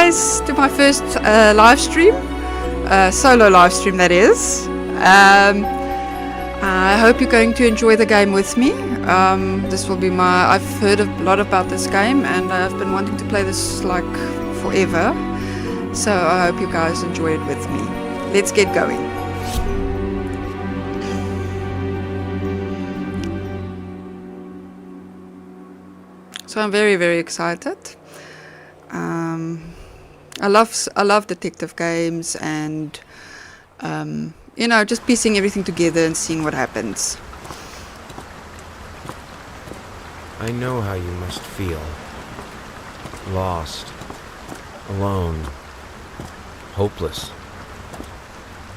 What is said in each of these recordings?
guys to my first live stream, solo live stream that is. I hope you're going to enjoy the game with me. This will be I've heard a lot about this game and I've been wanting to play this like forever. So I hope you guys enjoy it with me. Let's get going. So I'm very, very excited. I love detective games and you know, just piecing everything together and seeing what happens. I know how you must feel. Lost. Alone. Hopeless.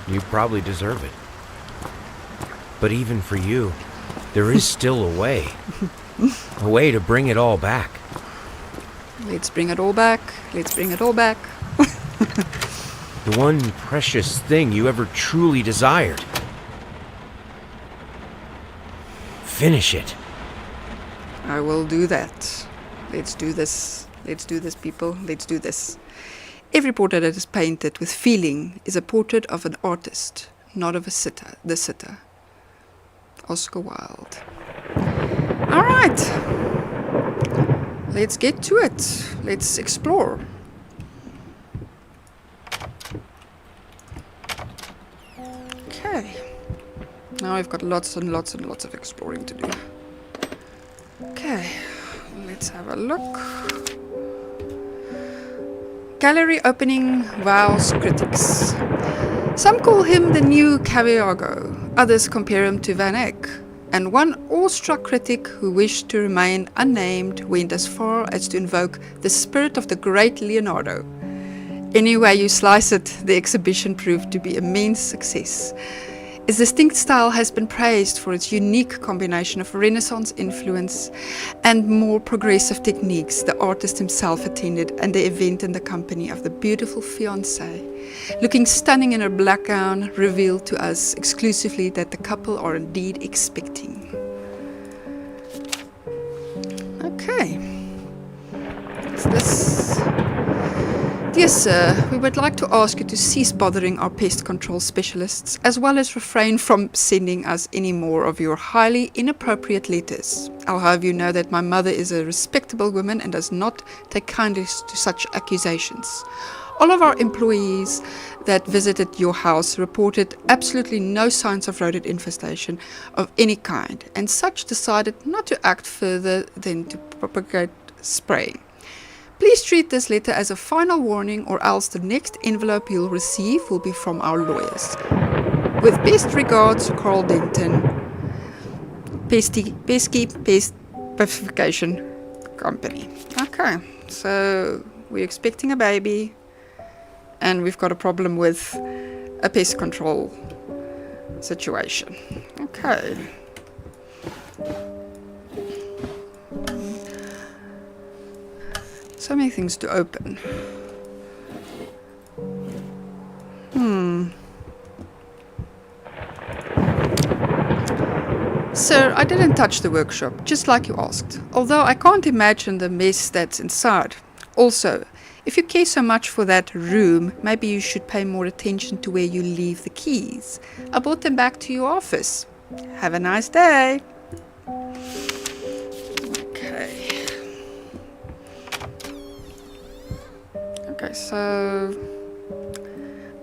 You probably deserve it. But even for you, there is still a way. A way to bring it all back. Let's bring it all back. Let's bring it all back. The one precious thing you ever truly desired. Finish it. I will do that. Let's do this. Let's do this, people. Let's do this. Every portrait that is painted with feeling is a portrait of an artist, not of a sitter. The sitter. Oscar Wilde. All right. Let's get to it. Let's explore. Okay. Now we've got lots and lots and lots of exploring to do. Okay. Let's have a look. Gallery opening wows critics. Some call him the new Caviago. Others compare him to Van Eyck. And one awestruck critic who wished to remain unnamed went as far as to invoke the spirit of the great Leonardo. Any way you slice it, the exhibition proved to be an immense success. His distinct style has been praised for its unique combination of Renaissance influence and more progressive techniques. The artist himself attended and the event in the company of the beautiful fiancée. Looking stunning in her black gown, revealed to us exclusively that the couple are indeed expecting. Okay. What's this? Dear sir, we would like to ask you to cease bothering our pest control specialists, as well as refrain from sending us any more of your highly inappropriate letters. I'll have you know that my mother is a respectable woman and does not take kindly to such accusations. All of our employees that visited your house reported absolutely no signs of rodent infestation of any kind, and such decided not to act further than to propagate spraying. Please treat this letter as a final warning, or else the next envelope you'll receive will be from our lawyers. With best regards, Carl Denton, Pesky Pest Pacification Company. Okay, so we're expecting a baby, and we've got a problem with a pest control situation. Okay. So many things to open. Sir, I didn't touch the workshop, just like you asked, although I can't imagine the mess that's inside. Also, if you care so much for that room, maybe you should pay more attention to where you leave the keys. I brought them back to your office. Have a nice day. Okay, so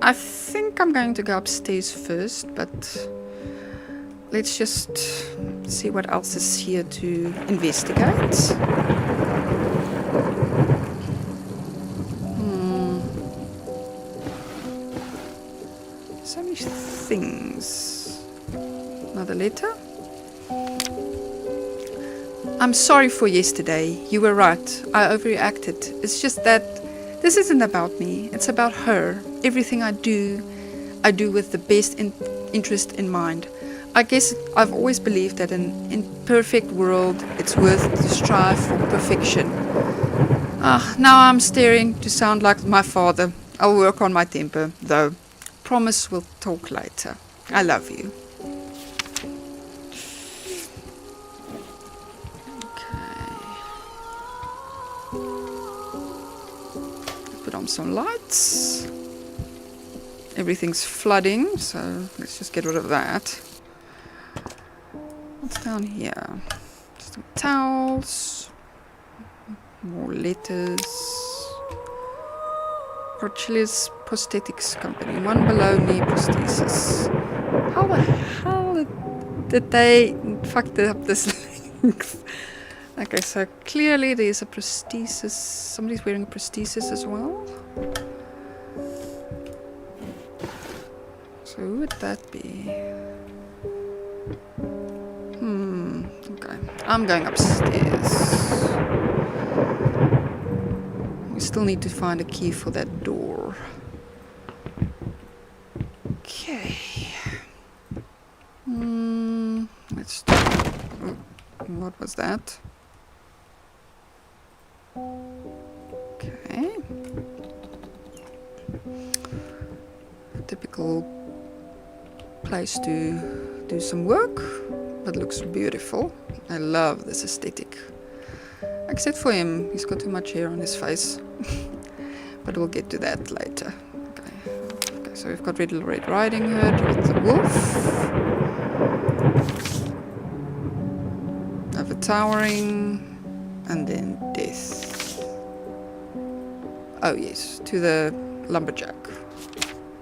I think I'm going to go upstairs first, but let's just see what else is here to investigate. So many things. Another letter. I'm sorry for yesterday. You were right. I overreacted. It's just that this isn't about me. It's about her. Everything I do with the best interest in mind. I guess I've always believed that in an imperfect world, it's worth to strive for perfection. Now I'm starting to sound like my father. I'll work on my temper, though. Promise we'll talk later. I love you. on some lights. Everything's flooding, so let's just get rid of that. What's down here? Some towels. More letters. Porchili's Prosthetics Company. One below knee prosthesis. How the hell did they fuck up this length? Okay, so clearly there's a prosthesis. Somebody's wearing a prosthesis as well. So who would that be? Okay. I'm going upstairs. We still need to find a key for that door. Okay. Let's do... Oh, what was that? Okay. Typical place to do some work, but looks beautiful. I love this aesthetic. Except for him, he's got too much hair on his face. But we'll get to that later. Okay, so we've got Red Riding Hood with the wolf. Overtowering, and then death. Oh yes, to the lumberjack.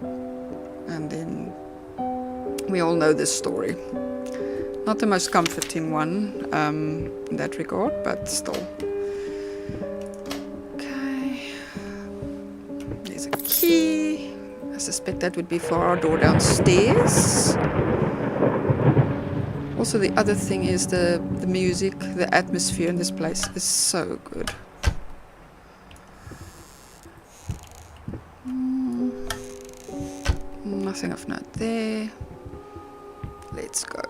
And then we all know this story. Not the most comforting one in that regard, but still. Okay. There's a key. I suspect that would be for our door downstairs. Also, the other thing is the music, the atmosphere in this place is so good. Nothing of note there. Let's go.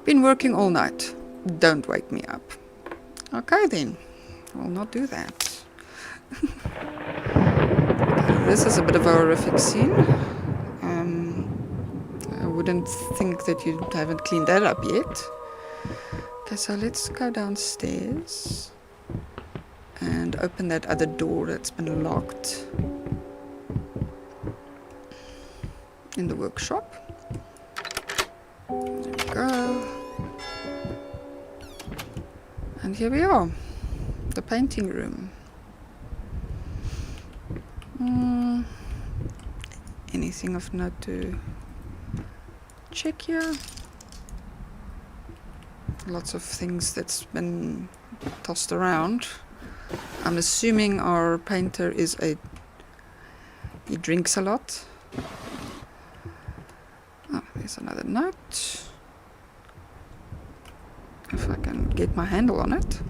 Been working all night. Don't wake me up. Okay then. I'll not do that. This is a bit of a horrific scene. I wouldn't think that you haven't cleaned that up yet. Okay, so let's go downstairs and open that other door that's been locked in the workshop. There we go. And here we are, the painting room. Anything of note to check here? Lots of things that's been tossed around. I'm assuming our painter is he drinks a lot. Oh, there's another note. If I can get my handle on it.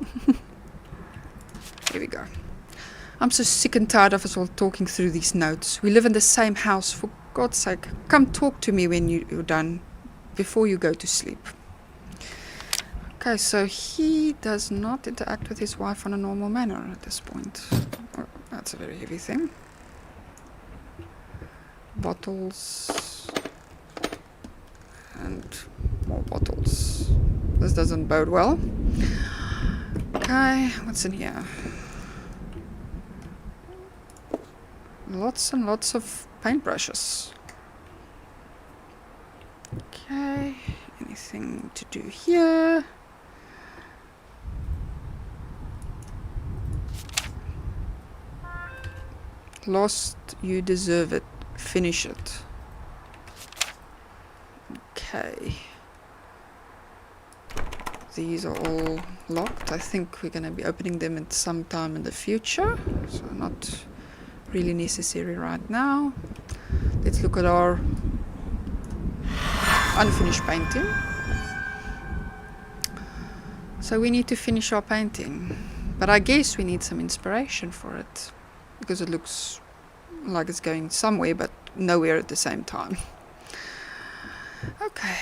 Here we go. I'm so sick and tired of us all talking through these notes. We live in the same house. For God's sake, come talk to me when you're done, before you go to sleep. Okay, so he does not interact with his wife on a normal manner at this point. Oh, that's a very heavy thing. Bottles. And more bottles. This doesn't bode well. Okay, what's in here? Lots and lots of paintbrushes. Okay, anything to do here? Lost, you deserve it. Finish it. Okay. These are all locked. I think we're going to be opening them at some time in the future. So not really necessary right now. Let's look at our unfinished painting. So we need to finish our painting. But I guess we need some inspiration for it. Because it looks like it's going somewhere, but nowhere at the same time. Okay.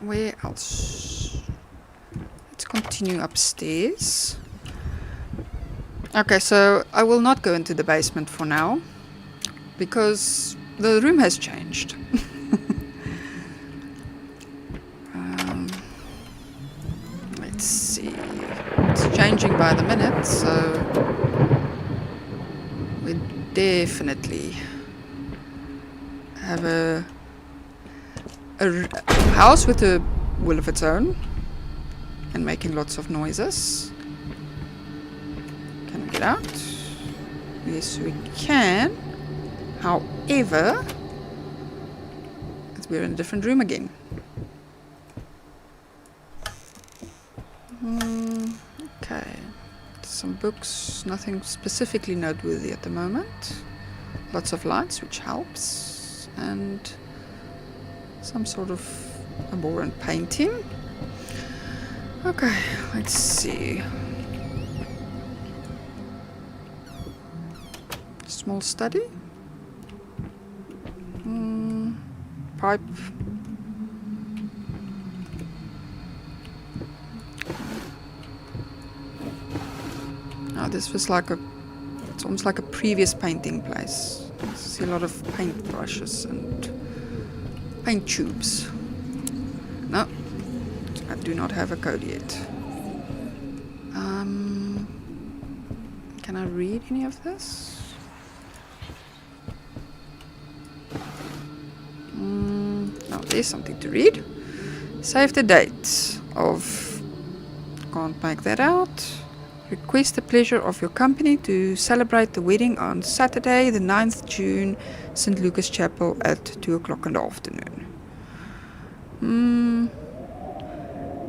Where else? Let's continue upstairs. Okay, so I will not go into the basement for now. Because the room has changed. Let's see. It's changing by the minute, so we definitely have a house with a will of its own and making lots of noises. Can we get out? Yes, we can. However, we're in a different room again. Okay. Some books, nothing specifically noteworthy at the moment. Lots of lights, which helps. And some sort of abhorrent painting. Okay, let's see. Small study. Pipe. Oh, this was like it's almost like a previous painting place. I see a lot of paint brushes and paint tubes. No, I do not have a code yet. Can I read any of this? No, there's something to read. Save the date of... Can't make that out. Request the pleasure of your company to celebrate the wedding on Saturday, the 9th June, St. Lucas Chapel at 2 o'clock in the afternoon.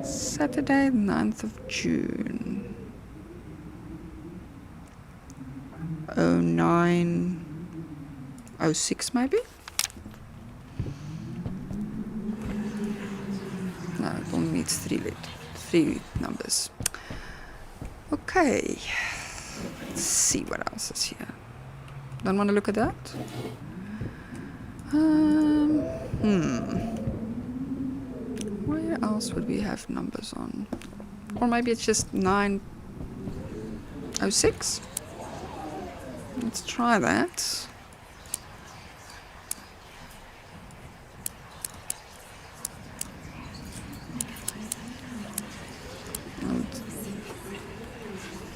Saturday, 9th of June. 0906 maybe? No, it only needs three numbers. Okay. Let's see what else is here. Don't want to look at that? Where else would we have numbers on? Or maybe it's just 906? Let's try that.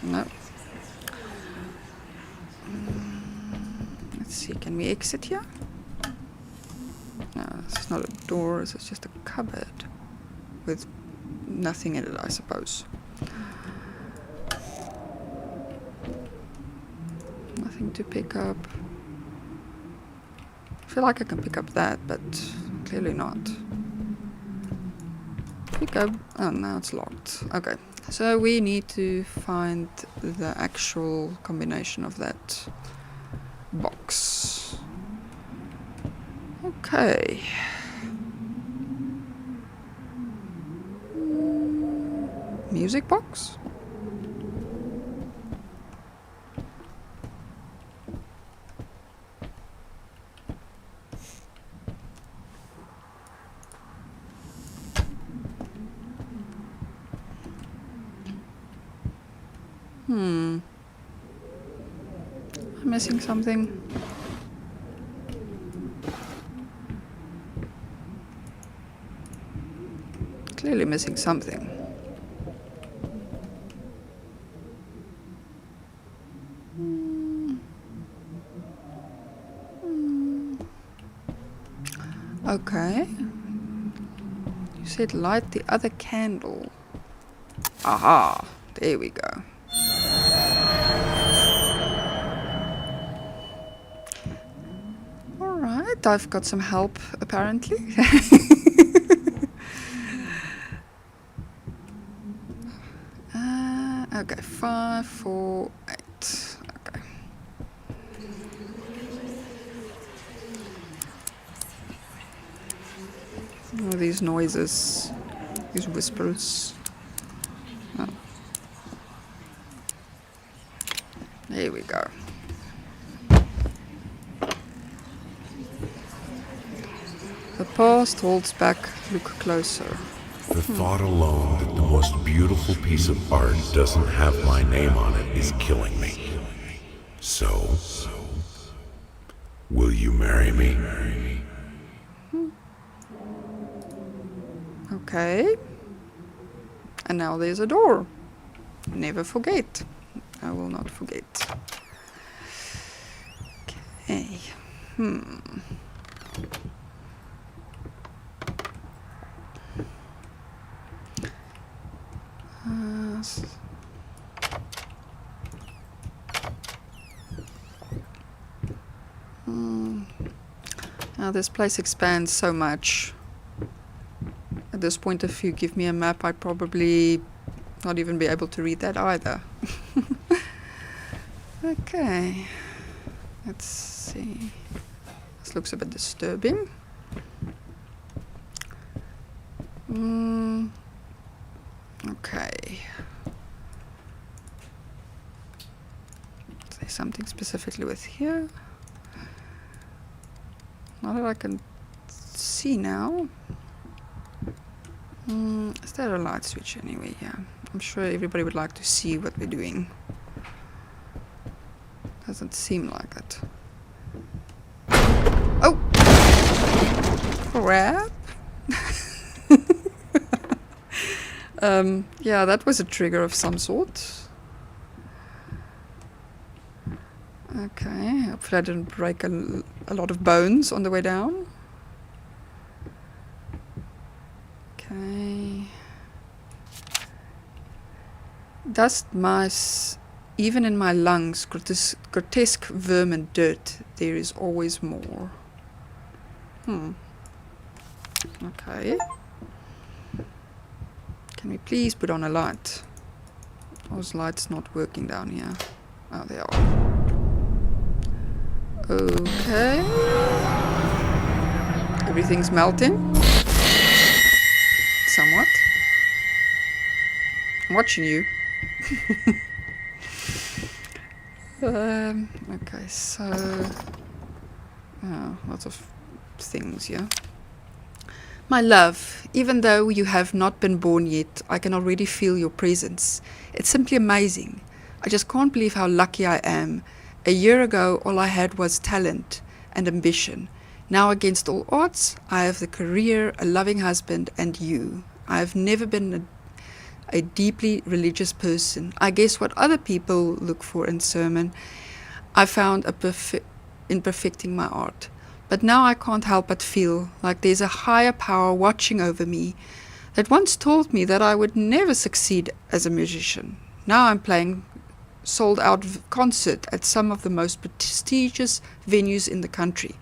No. Let's see, can we exit here? No, this is not a door, this is just a cupboard with nothing in it, I suppose. Nothing to pick up. I feel like I can pick up that, but clearly not. Pick up. Oh, now it's locked. Okay. So we need to find the actual combination of that box. Okay. Music box? I'm missing something. Clearly missing something. Okay. You said light the other candle. Aha! There we go. Alright, I've got some help apparently. Okay, 5, 4, 8. Okay. All these noises, these whispers. Oh. There we go. The past holds back, look closer. The thought alone that the most beautiful piece of art doesn't have my name on it is killing me. So, will you marry me? Okay. And now there's a door. Never forget. I will not forget. Okay. Now this place expands so much. At this point, if you give me a map, I'd probably not even be able to read that either. Okay. Let's see. This looks a bit disturbing. Okay. Say something specifically with here. Not that I can see now. Is there a light switch anyway? Yeah. I'm sure everybody would like to see what we're doing. Doesn't seem like it. Oh! Crap! Yeah, that was a trigger of some sort. Okay, hopefully I didn't break a lot of bones on the way down. Okay. Dust, mice, even in my lungs, grotesque vermin, dirt, there is always more. Okay. Can we please put on a light? Those lights not working down here. Oh, they are. Okay. Everything's melting. Somewhat. I'm watching you. Okay, so... Oh, lots of things here. My love, even though you have not been born yet, I can already feel your presence. It's simply amazing. I just can't believe how lucky I am. A year ago, all I had was talent and ambition. Now, against all odds, I have the career, a loving husband, and you. I have never been a deeply religious person. I guess what other people look for in sermon, I found in perfecting my art. But now I can't help but feel like there's a higher power watching over me that once told me that I would never succeed as a musician. Now I'm playing sold-out concert at some of the most prestigious venues in the country.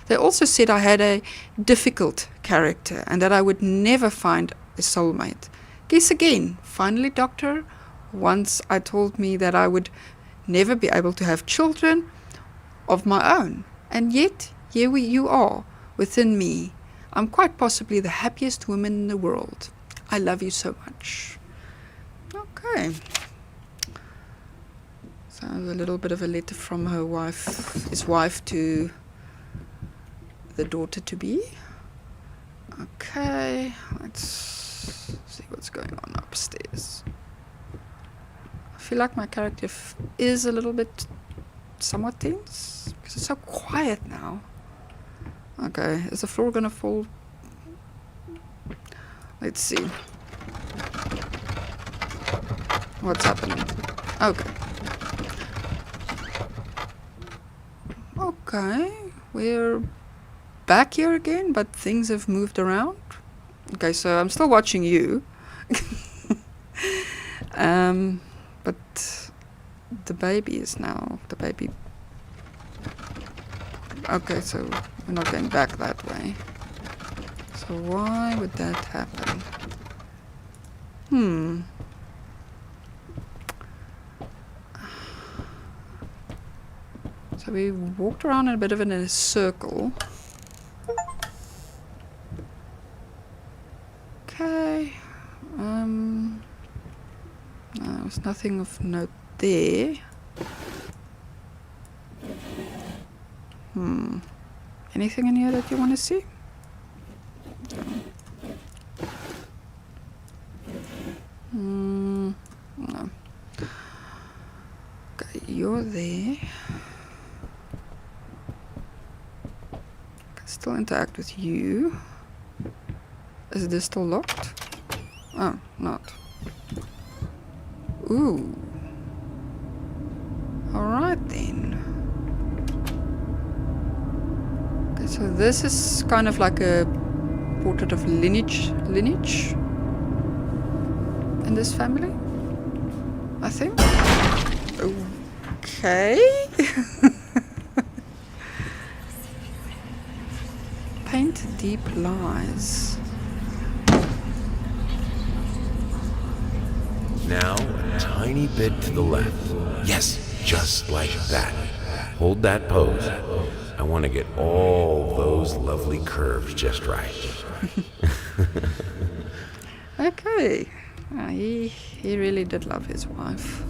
They also said I had a difficult character and that I would never find a soulmate. Guess again, finally, doctor, once I told me that I would never be able to have children of my own. And yet, here you are, within me. I'm quite possibly the happiest woman in the world. I love you so much. Okay. So a little bit of a letter from her wife, his wife to the daughter-to-be. Okay, let's see what's going on upstairs. I feel like my character is a little bit somewhat tense because it's so quiet now. Okay, is the floor gonna fall? Let's see. What's happening? Okay. Okay, we're back here again, but things have moved around. Okay, so I'm still watching you. But the baby is now, the baby. Okay, so we're not going back that way. So why would that happen? So we walked around in a bit of a circle. Okay. No, there's nothing of note there. Anything in here that you want to see? No. Okay, you're there. I can still interact with you. Is this still locked? Oh, not. Ooh. Alright then. Okay, so this is kind of like a portrait of lineage in this family, I think. Okay. Paint deep lines. Now, a tiny bit to the left. Yes, just like that. Hold that pose. I want to get all those lovely curves just right. Okay. He really did love his wife.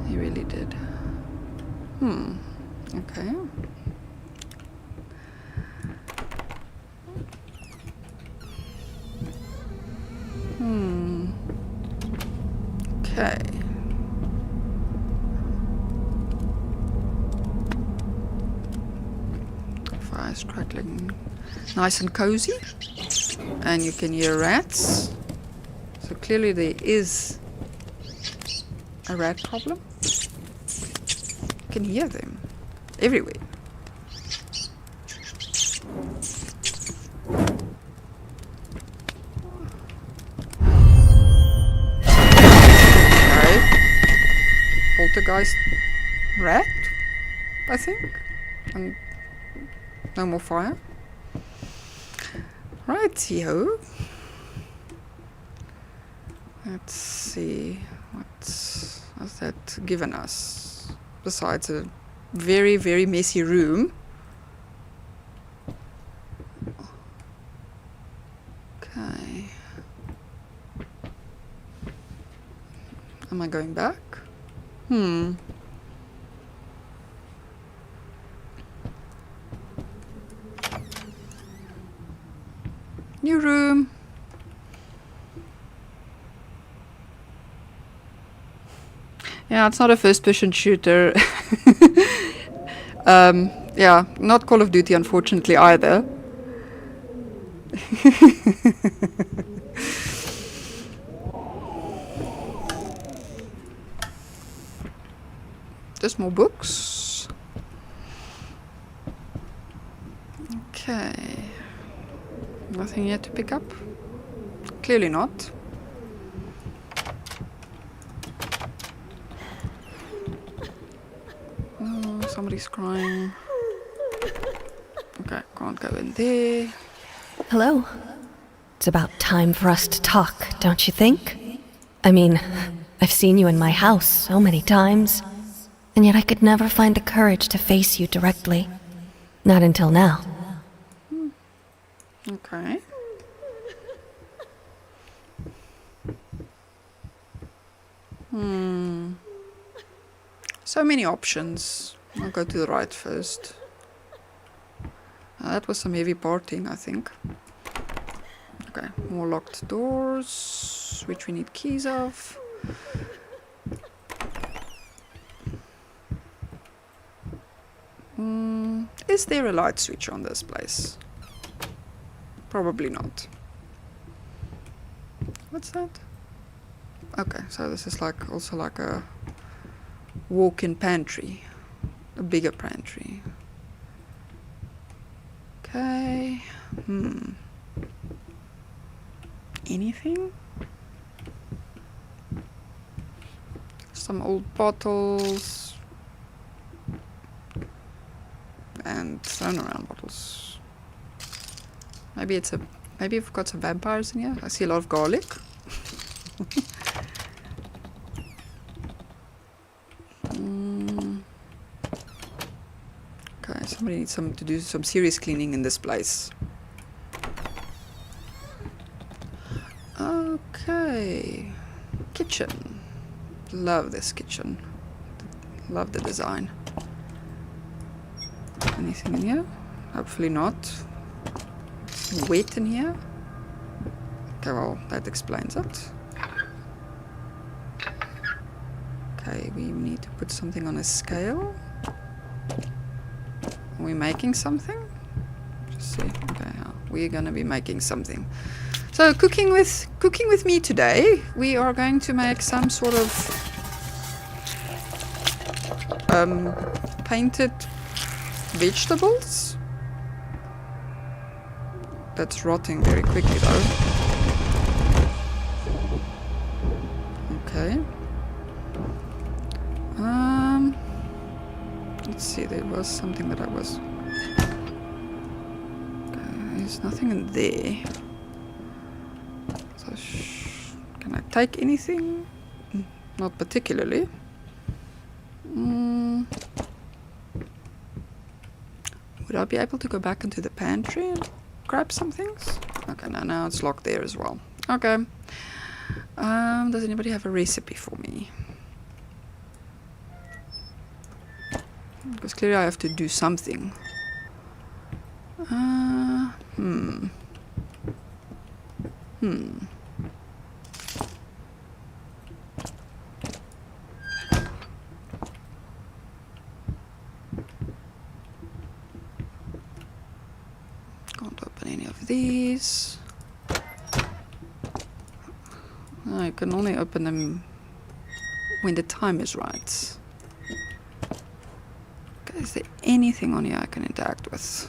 He really did. Okay. Okay. Fire's crackling. Nice and cozy. And you can hear rats. So clearly there is a rat problem. You can hear them everywhere. Okay. Poltergeist rat, I think. And no more fire. Righty-ho. Let's see, what has that given us? Besides a very, very messy room. Okay. Am I going back? New room. Yeah, it's not a first-person shooter. Yeah, not Call of Duty, unfortunately, either. Just more books. Okay. Nothing yet to pick up? Clearly not. Oh, somebody's crying. Okay, can't go in there. Hello. It's about time for us to talk, don't you think? I mean, I've seen you in my house so many times, and yet I could never find the courage to face you directly. Not until now. Okay. So many options. I'll go to the right first. That was some heavy parting, I think. Okay, more locked doors, which we need keys of. Is there a light switch on this place? Probably not. What's that? Okay, so this is like also like a walk-in pantry, a bigger pantry. Okay. Anything? Some old bottles and thrown around bottles. Maybe it's maybe we've got some vampires in here. I see a lot of garlic. Okay, somebody needs to do some serious cleaning in this place. Okay, kitchen. Love this kitchen. Love the design. Anything in here? Hopefully not. It's wet in here. Okay, well, that explains it. Okay, we need to put something on a scale. Are we making something? Just see. Okay, we're gonna be making something. So So cooking with me today, we are going to make some sort of painted vegetables. That's rotting very quickly though. Okay. Let's see, there was something that I was... Okay, there's nothing in there. So can I take anything? Not particularly. Would I be able to go back into the pantry and grab some things? Okay, now it's locked there as well. Okay. Does anybody have a recipe for me? Because clearly I have to do something. Can't open any of these. I can only open them when the time is right. Okay, is there anything on here I can interact with?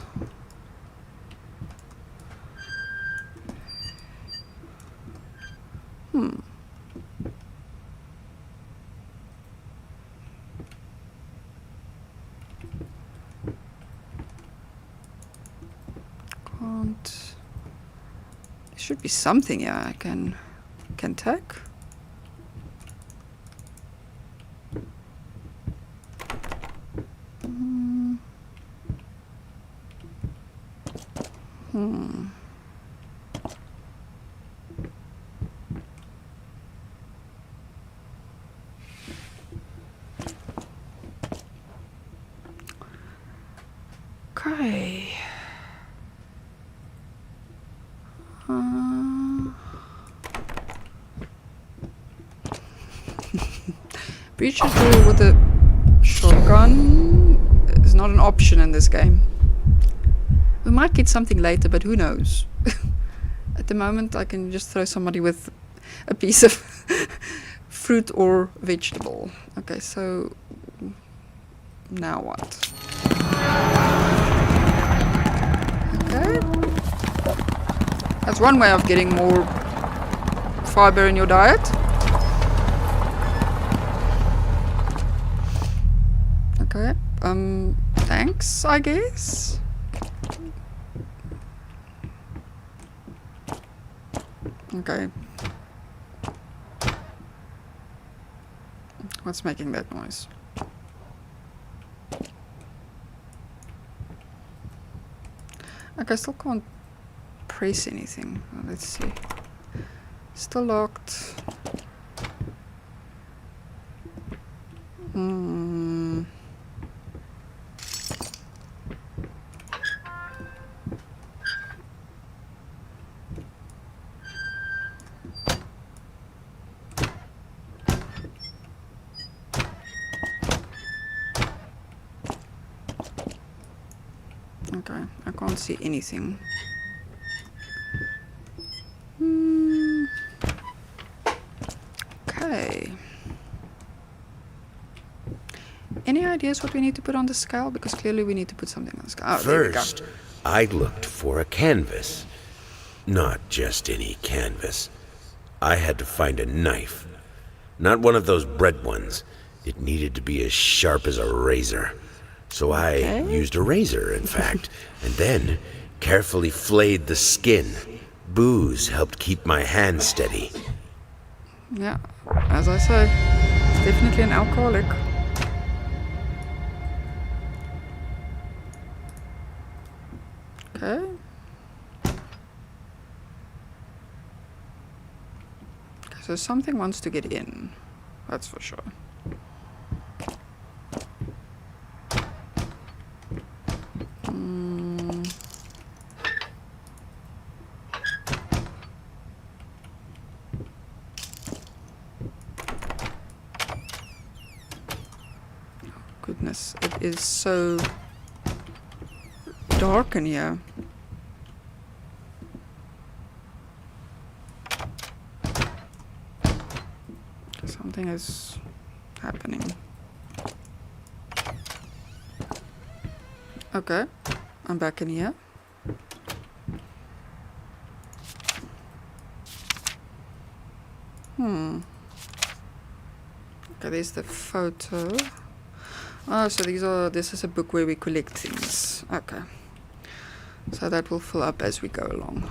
Can't. There should be something here I can take. Okay. Breach a door with a shotgun is not an option in this game. We might get something later, but who knows? At the moment, I can just throw somebody with a piece of fruit or vegetable. Okay, so now what? Okay. That's one way of getting more fiber in your diet. Okay. Thanks, I guess. Okay. What's making that noise? Okay, I still can't press anything. Well, let's see. Still locked. Okay, I can't see anything. Okay. Any ideas what we need to put on the scale? Because clearly we need to put something on the scale. Oh, First, I looked for a canvas. Not just any canvas. I had to find a knife. Not one of those bread ones. It needed to be as sharp as a razor. So I used a razor, in fact, and then carefully flayed the skin. Booze helped keep my hand steady. Yeah, as I say, it's definitely an alcoholic. Okay. So something wants to get in, that's for sure. Goodness, it is so dark in here. Something is happening. Okay, I'm back in here. Okay, there's the photo. Oh, so this is a book where we collect things. Okay. So that will fill up as we go along.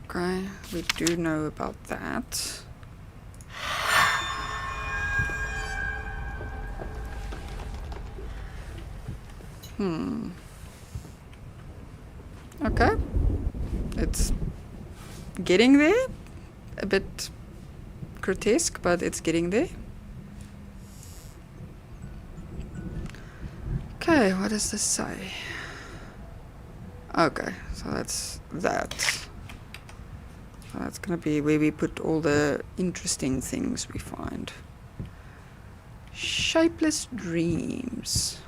Okay, we do know about that. Okay. It's getting there. A bit grotesque, but it's getting there. Okay, what does this say? Okay, so that's that. So that's gonna be where we put all the interesting things we find. Shapeless dreams.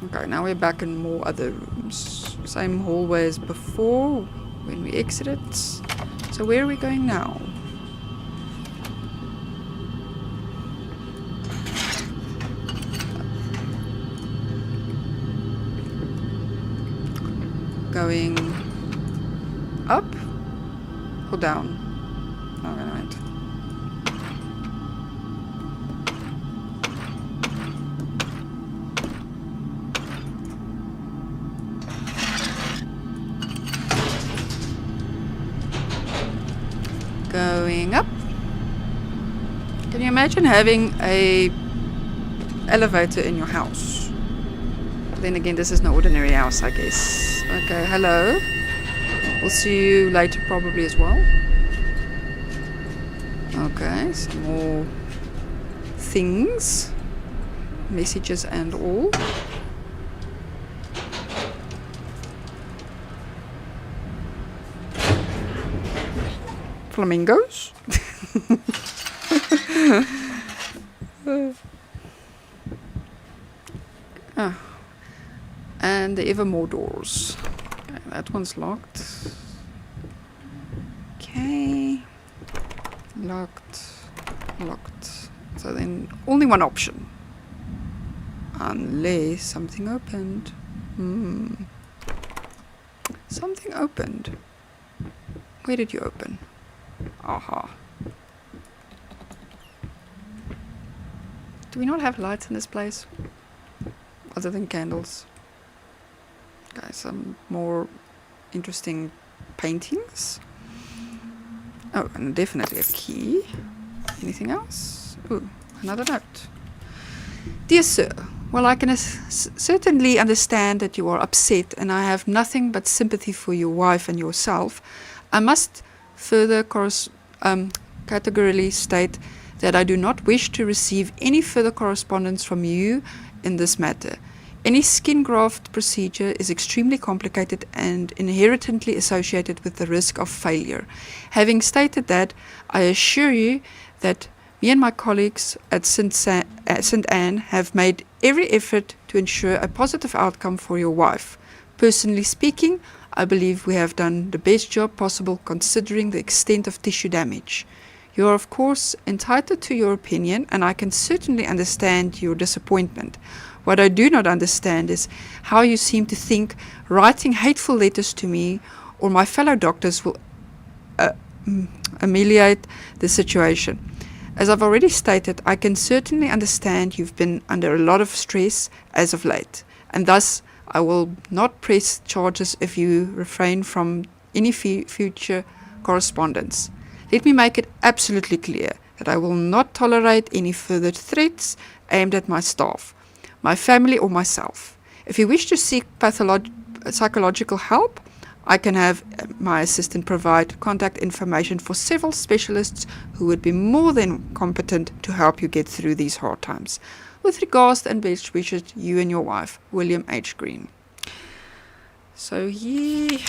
Okay, now we're back in more other rooms. Same hallway as before when we exited. So where are we going now? Going up or down? Oh, wait a minute. Going up. Can you imagine having a elevator in your house? But then again, this is no ordinary house, I guess. Okay, hello. We'll see you later probably as well. Okay, some more things. Messages and all. Flamingos. And the Evermore doors. Okay, that one's locked. Okay. Locked. Locked. So then only one option. Unless something opened. Something opened. Where did you open? Aha. Do we not have lights in this place? Other than candles. Okay, some more interesting paintings. Oh, and definitely a key. Anything else? Ooh, another note. Dear Sir, well, I can certainly understand that you are upset, and I have nothing but sympathy for your wife and yourself. I must further categorically state that I do not wish to receive any further correspondence from you in this matter. Any skin graft procedure is extremely complicated and inherently associated with the risk of failure. Having stated that, I assure you that me and my colleagues at St. Anne have made every effort to ensure a positive outcome for your wife. Personally speaking, I believe we have done the best job possible considering the extent of tissue damage. You are of course entitled to your opinion, and I can certainly understand your disappointment. What I do not understand is how you seem to think writing hateful letters to me or my fellow doctors will ameliorate the situation. As I've already stated, I can certainly understand you've been under a lot of stress as of late, and thus I will not press charges if you refrain from any future correspondence. Let me make it absolutely clear that I will not tolerate any further threats aimed at my staff, my family or myself. If you wish to seek psychological help, I can have my assistant provide contact information for several specialists who would be more than competent to help you get through these hard times. With regards and best wishes, you and your wife, William H. Green. So he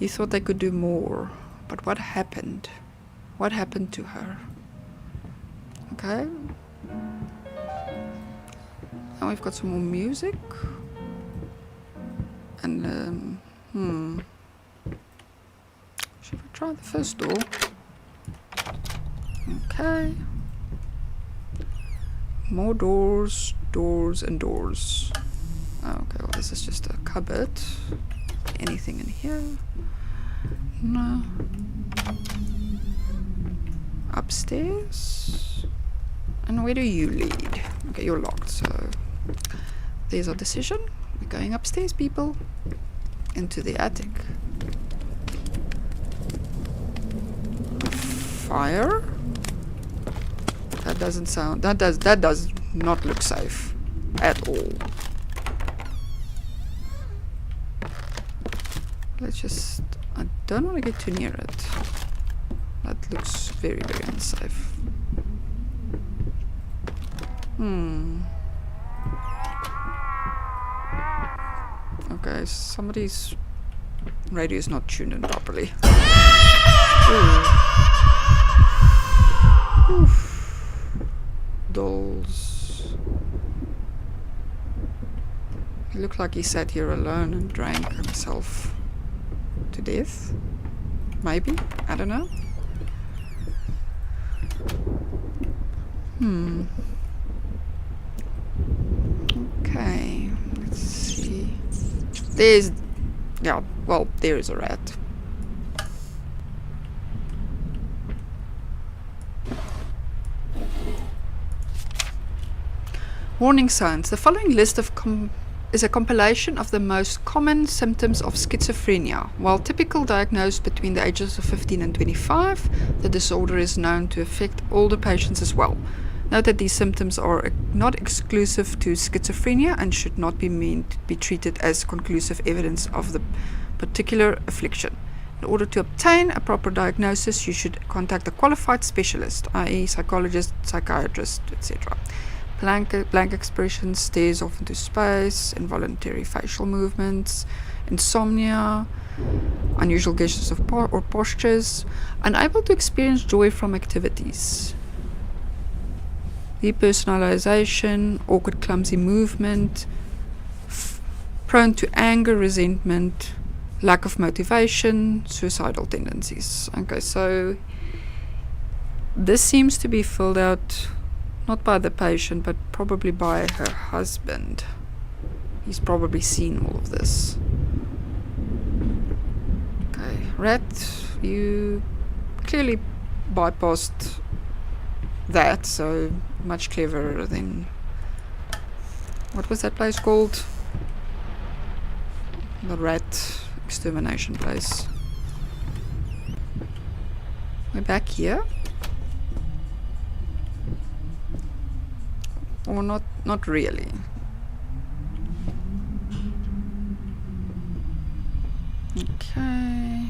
thought they could do more. But what happened? What happened to her? Okay. Now we've got some more music. And, try the first door. Okay. More doors, doors, and doors. Okay, well, this is just a cupboard. Anything in here? No. Upstairs? And where do you lead? Okay, you're locked, so there's our decision. We're going upstairs, people. Into the attic. Fire? That doesn't sound... That does not look safe. At all. Let's just... I don't want to get too near it. That looks very, very unsafe. Okay, somebody's radio is not tuned in properly. Oof. Dolls. He looked like he sat here alone and drank himself to death. Maybe? I don't know. Okay, let's see. There's... yeah, well, there is a rat. Warning signs. The following list of is a compilation of the most common symptoms of schizophrenia. While typical diagnosed between the ages of 15 and 25, the disorder is known to affect older patients as well. Note that these symptoms are not exclusive to schizophrenia and should not be meant to be treated as conclusive evidence of the particular affliction. In order to obtain a proper diagnosis, you should contact a qualified specialist, i.e. psychologist, psychiatrist, etc. Blank expressions, stares off into space, involuntary facial movements, insomnia, unusual gestures or postures, unable to experience joy from activities, depersonalization, awkward clumsy movement, prone to anger, resentment, lack of motivation, suicidal tendencies. Okay, so this seems to be filled out not by the patient, but probably by her husband. He's probably seen all of this. Okay, rat, you clearly bypassed that, so much cleverer than... what was that place called? The rat extermination place. We're back here. Or not really. Okay.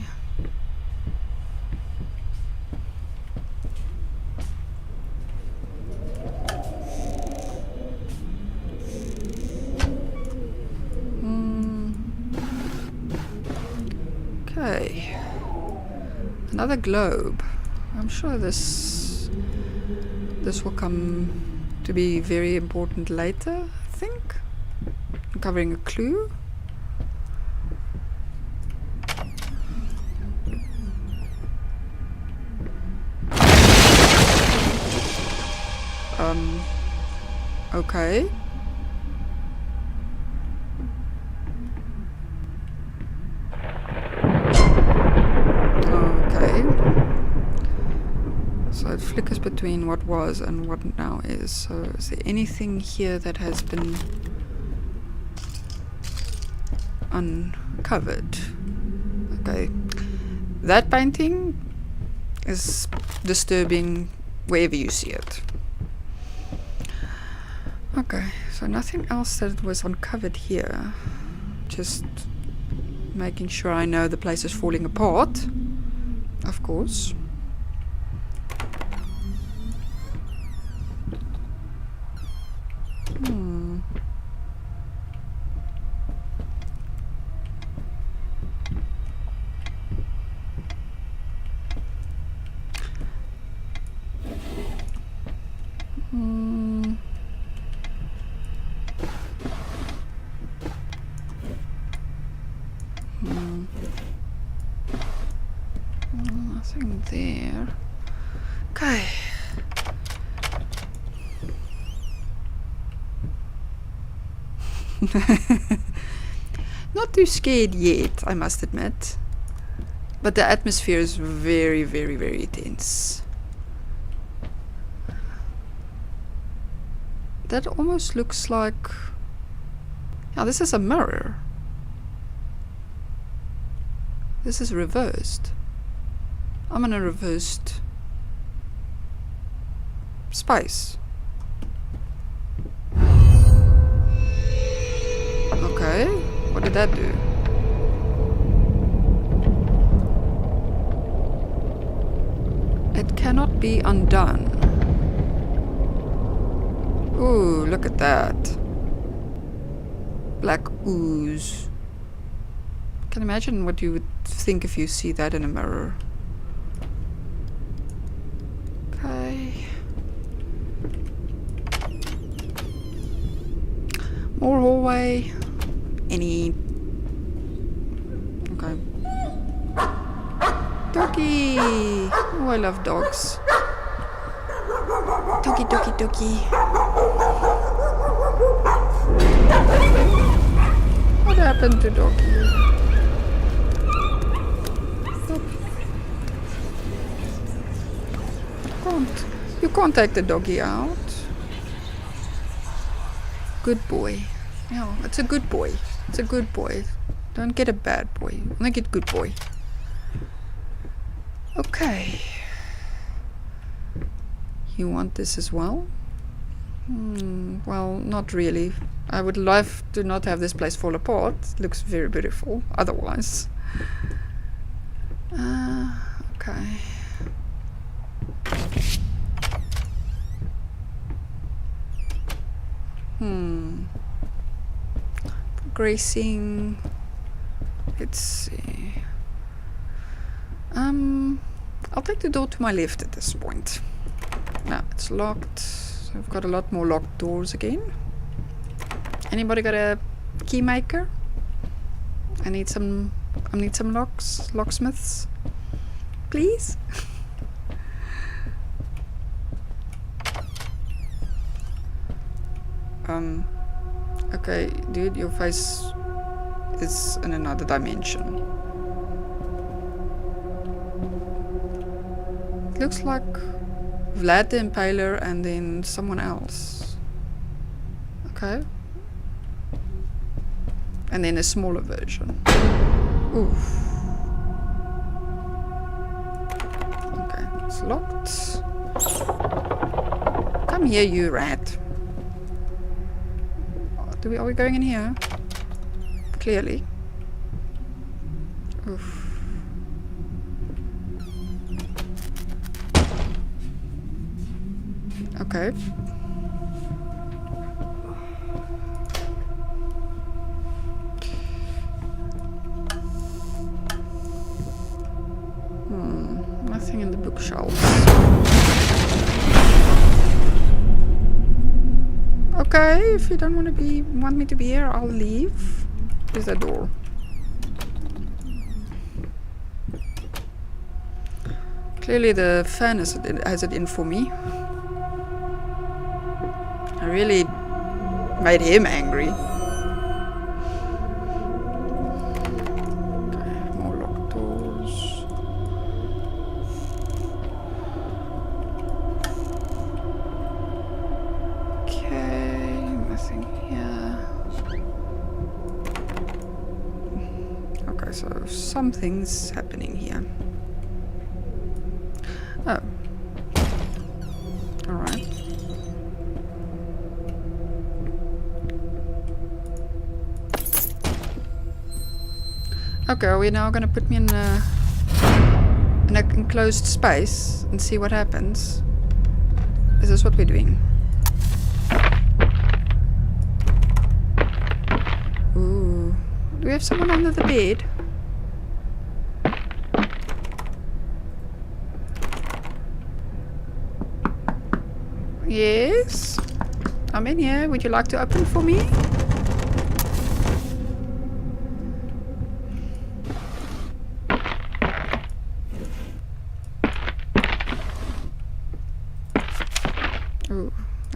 Okay. Another globe. I'm sure this will come to be very important later, I think. Covering a clue. Okay. So it flickers between what was and what now is. So is there anything here that has been uncovered? Okay. That painting is disturbing wherever you see it. Okay, so nothing else that was uncovered here. Just making sure I know the place is falling apart. Of course. Nothing there. Okay. Not too scared yet, I must admit. But the atmosphere is very, very, very tense. That almost looks like... Yeah, this is a mirror. This is reversed. I'm in a reversed space. Okay, what did that do? It cannot be undone. Ooh, look at that. Black ooze. Can imagine what you would think if you see that in a mirror. Okay. More hallway. Any... Okay. Doggy! Oh, I love dogs. Doggy, doggy, doggy. What happened to doggy? You can't take the doggy out. Good boy. Yeah, it's a good boy. It's a good boy. Don't get a bad boy. Only get good boy. Okay. You want this as well? Well, not really. I would love to not have this place fall apart. It looks very beautiful otherwise. Okay. Progressing. Let's see. I'll take the door to my left at this point. Now it's locked. So I've got a lot more locked doors again. Anybody got a key maker? I need some locksmiths. Please? Okay, dude, your face is in another dimension. It looks like Vlad the Impaler and then someone else. Okay. And then a smaller version. Oof. Okay, it's locked. Come here, you rat. Are we going in here? Clearly. Oof. Okay. Nothing in the bookshelves. Okay, if you don't want me to be here, I'll leave. There's a door. Clearly the fan has it in for me. I really made him angry. Okay, more locked doors. Okay, nothing here. Okay, so something's happening here. Oh. Alright. Okay, are we now gonna put me in an enclosed space and see what happens? Is this what we're doing? Ooh. Do we have someone under the bed? Yes? I'm in here. Would you like to open for me?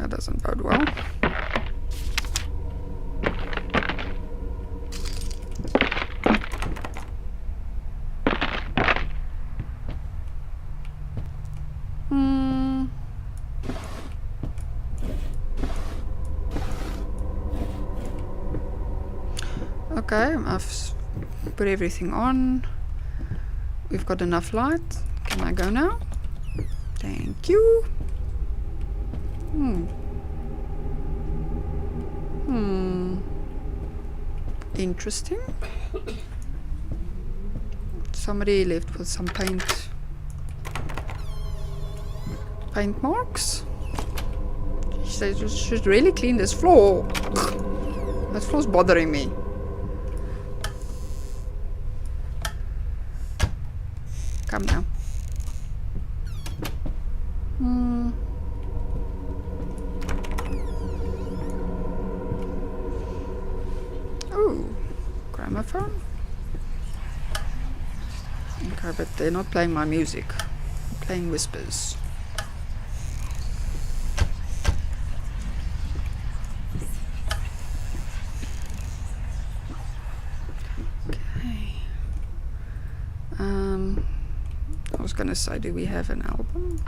That doesn't bode well. Okay, I've put everything on. We've got enough light. Can I go now? Thank you. Interesting. Somebody left with some paint marks. They should really clean this floor. This floor's bothering me. Come now. Oh, gramophone. Okay, but they're not playing my music. They're playing whispers. Okay. I was gonna say, do we have an album?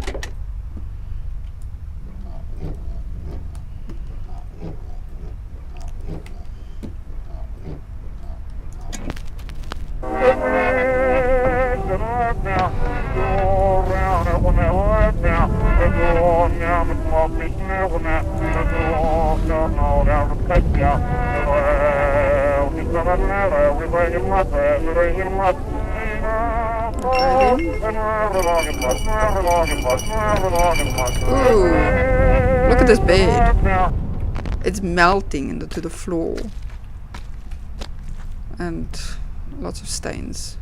Ooh, look at this bed. It's melting into the floor. And lots of stains.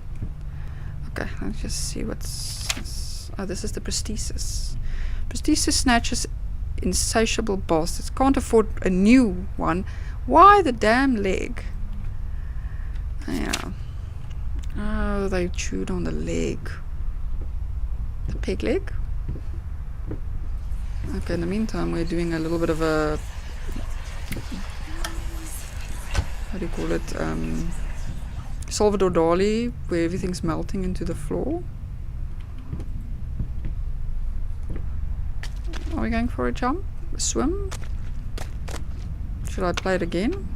Okay, let's just see what's this. Oh, this is the prosthesis. Prosthesis snatches insatiable bastards. Can't afford a new one. Why the damn leg? Yeah. Oh, they chewed on the leg. The pig leg? Okay, in the meantime, we're doing a little bit of a... How do you call it? Salvador Dali, where everything's melting into the floor. Are we going for a jump? A swim? Should I play it again?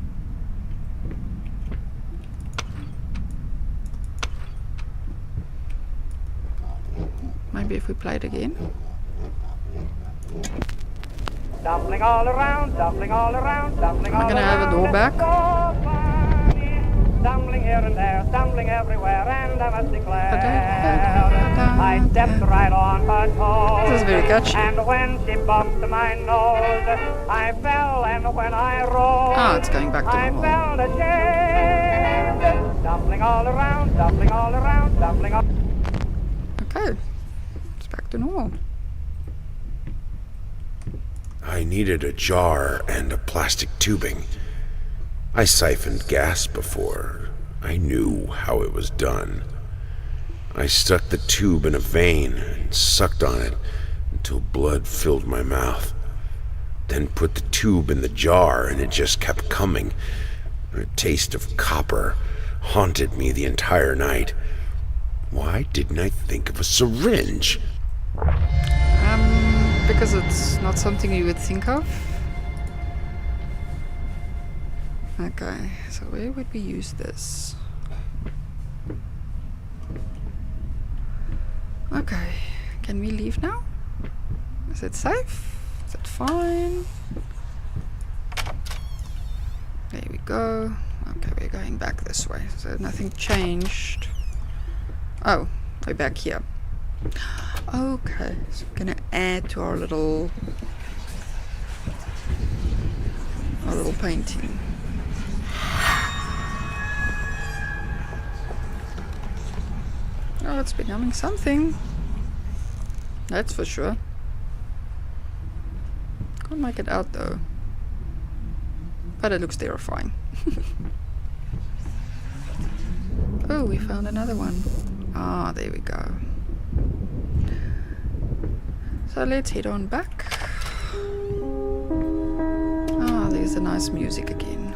Maybe if we play it again. Dumpling all around, dumpling all around, dumpling all around. I'm gonna have a door back. Stumbling here and there, stumbling everywhere, and I must declare, I stepped right on her toes. This is very catchy. And when she bumped my nose, I fell, and when I rose, Ah, it's going back to I normal. felt ashamed. Dumpling all around, dumpling all around, dumpling all. Okay, it's back to normal. I needed a jar and a plastic tubing. I siphoned gas before. I knew how it was done. I stuck the tube in a vein and sucked on it until blood filled my mouth. Then put the tube in the jar and it just kept coming. A taste of copper haunted me the entire night. Why didn't I think of a syringe? Because it's not something you would think of. Okay, so where would we use this? Okay, can we leave now? Is it safe? Is it fine? There we go. Okay, we're going back this way, so nothing changed. Oh, we're back here. Okay, so we're gonna add to our little painting. Oh, it's becoming something. That's for sure. Can't make it out though. But it looks terrifying. Oh, we found another one. Ah, there we go. So let's head on back. There's the nice music again.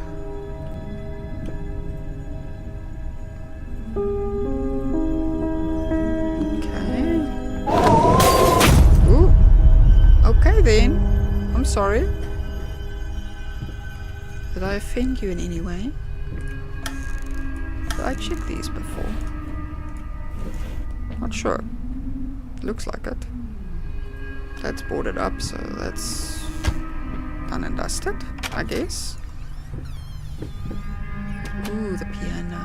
Okay. Ooh. Okay then. I'm sorry. Did I offend you in any way? Did I check these before? Not sure. Looks like it. That's boarded up, so that's done and dusted, I guess. Ooh, the piano.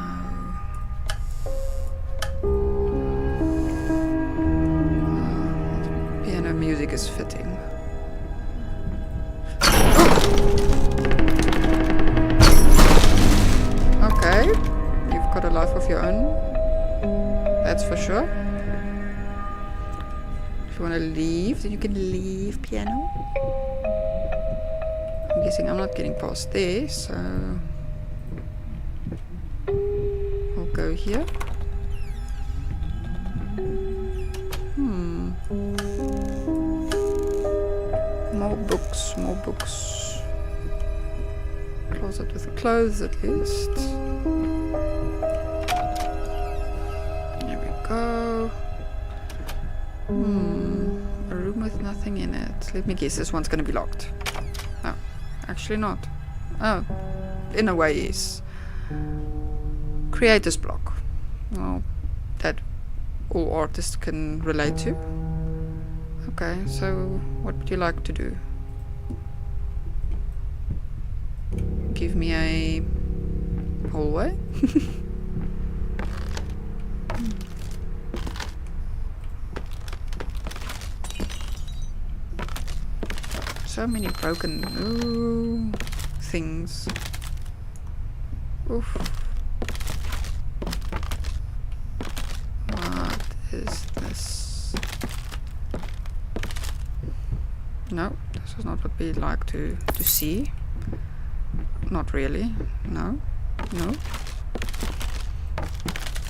Piano music is fitting. Okay, you've got a life of your own. That's for sure. If you want to leave, then you can leave, piano. I'm guessing I'm not getting past there, so I'll go here. More books, more books. Closet with clothes at least. There we go. A room with nothing in it. Let me guess, this one's going to be locked. No, actually not. Oh, in a way, yes. Creator's block. Well, that all artists can relate to. Okay, so what would you like to do? Give me a hallway? So many broken things. Oof. What is this? No, this is not what we'd like to see. Not really. No. No.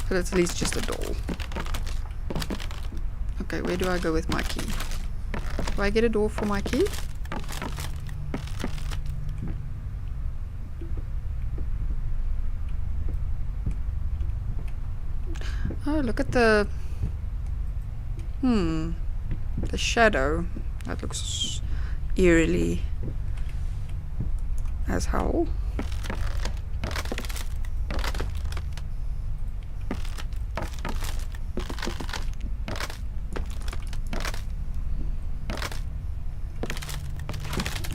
But it's at least just a door. Okay, where do I go with my key? Do I get a door for my key? Oh, look at the shadow. That looks eerily as hell.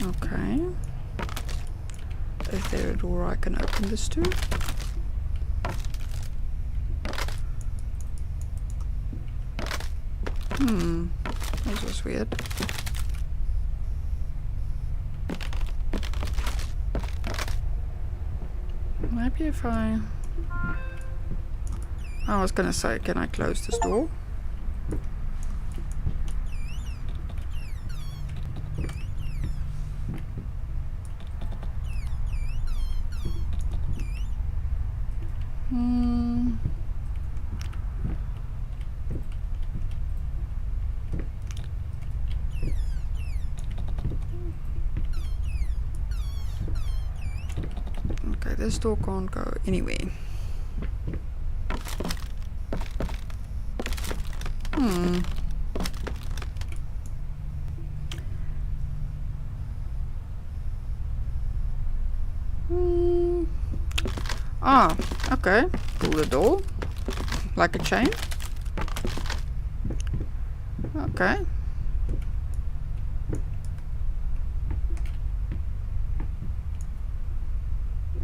Okay. Is there a door I can open this to? This was weird. Maybe if I was gonna say, can I close this door? Okay, this door can't go anywhere. Ah, okay. Pull the door. Like a chain. Okay.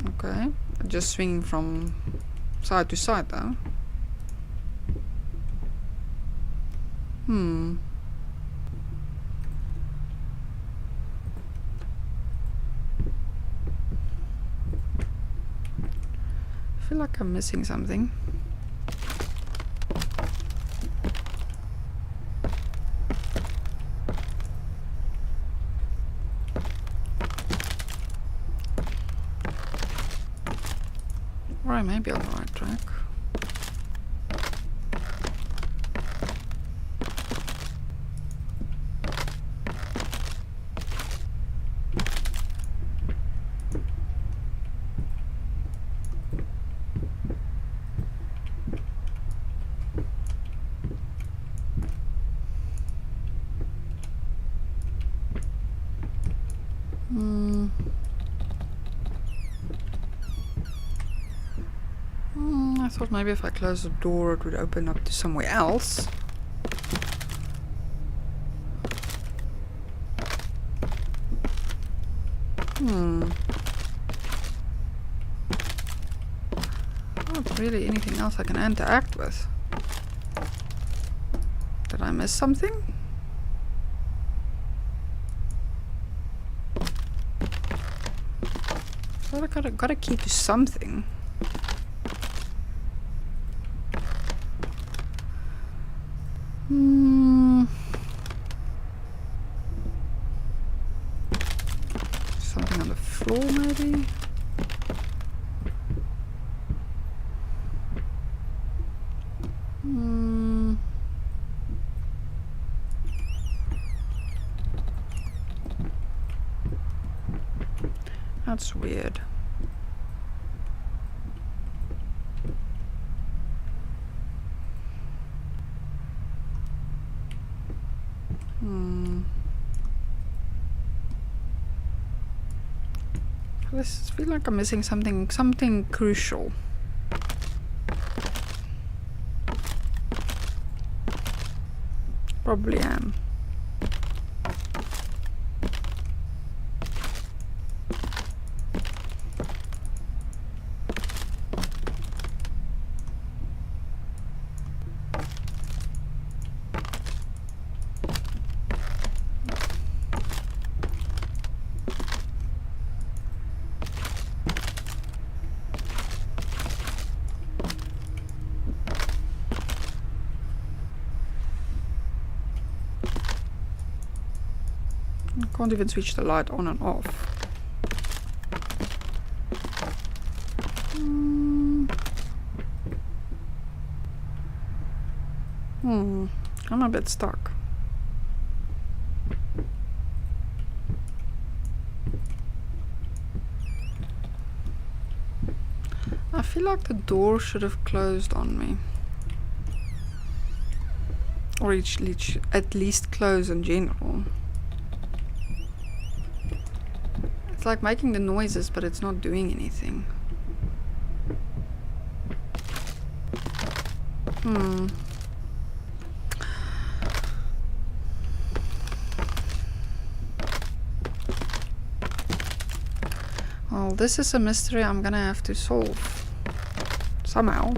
Okay. Just swing from side to side though. I feel like I'm missing something. Right, maybe on the right track. thought maybe if I close the door it would open up to somewhere else. Not really anything else I can interact with. Did I miss something? Well, I gotta keep to something. Something on the floor, maybe? That's weird. I feel like I'm missing something crucial. Probably am. Can't even switch the light on and off. I'm a bit stuck. I feel like the door should have closed on me. Or at least close in general. It's like making the noises, but it's not doing anything. Well, this is a mystery I'm gonna have to solve somehow.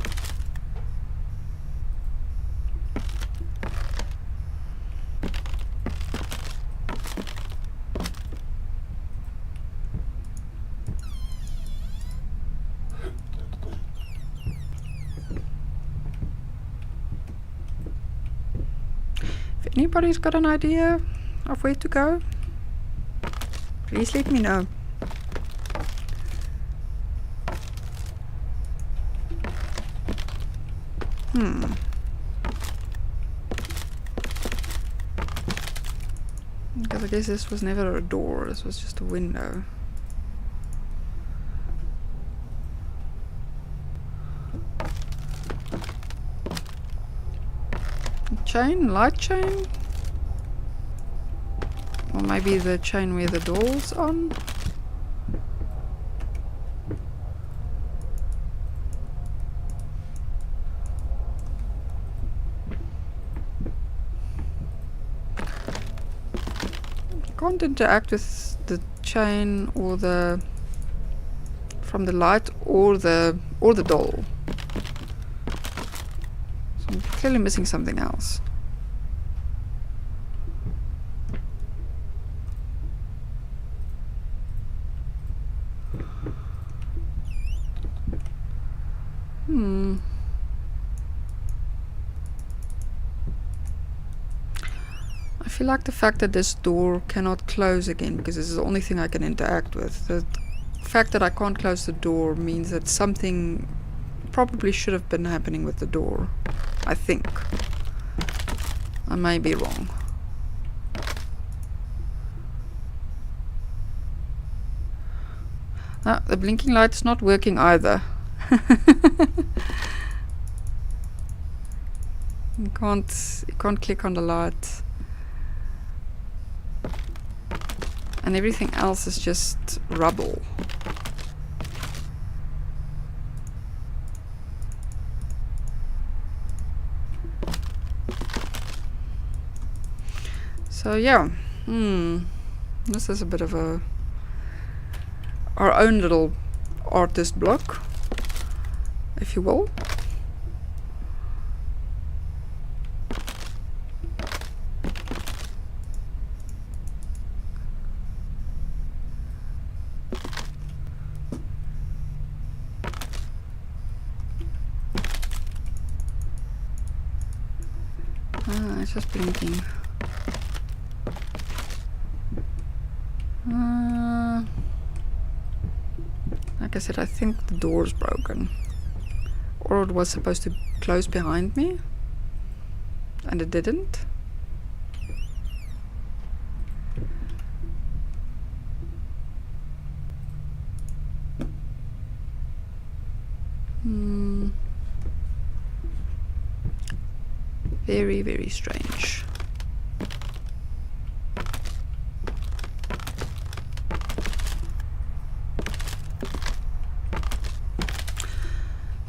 If anybody's got an idea of where to go, please let me know. Because I guess this was never a door, this was just a window. Chain? Light chain? Or maybe the chain where the door's on? Can't interact with the chain or the from the light or the doll. So I'm clearly missing something else. I feel like the fact that this door cannot close again, because this is the only thing I can interact with. The fact that I can't close the door means that something probably should have been happening with the door. I think. I may be wrong. Ah, the blinking light's not working either. You can't click on the light. And everything else is just rubble. So yeah, this is a bit of our own little artist block, if you will. It's just blinking. Like I said, I think the door's broken. Or it was supposed to close behind me. And it didn't. Very, very strange.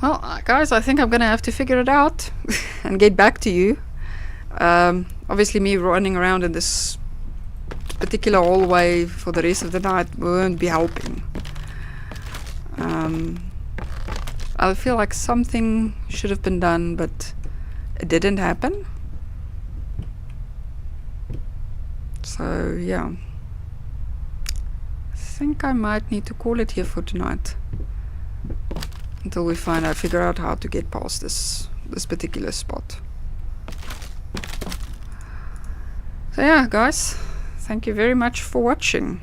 Well, guys, I think I'm gonna have to figure it out and get back to you. Obviously, me running around in this particular hallway for the rest of the night won't be helping. I feel like something should have been done, but it didn't happen. So, yeah. I think I might need to call it here for tonight. Until we figure out how to get past this particular spot. So yeah, guys, thank you very much for watching.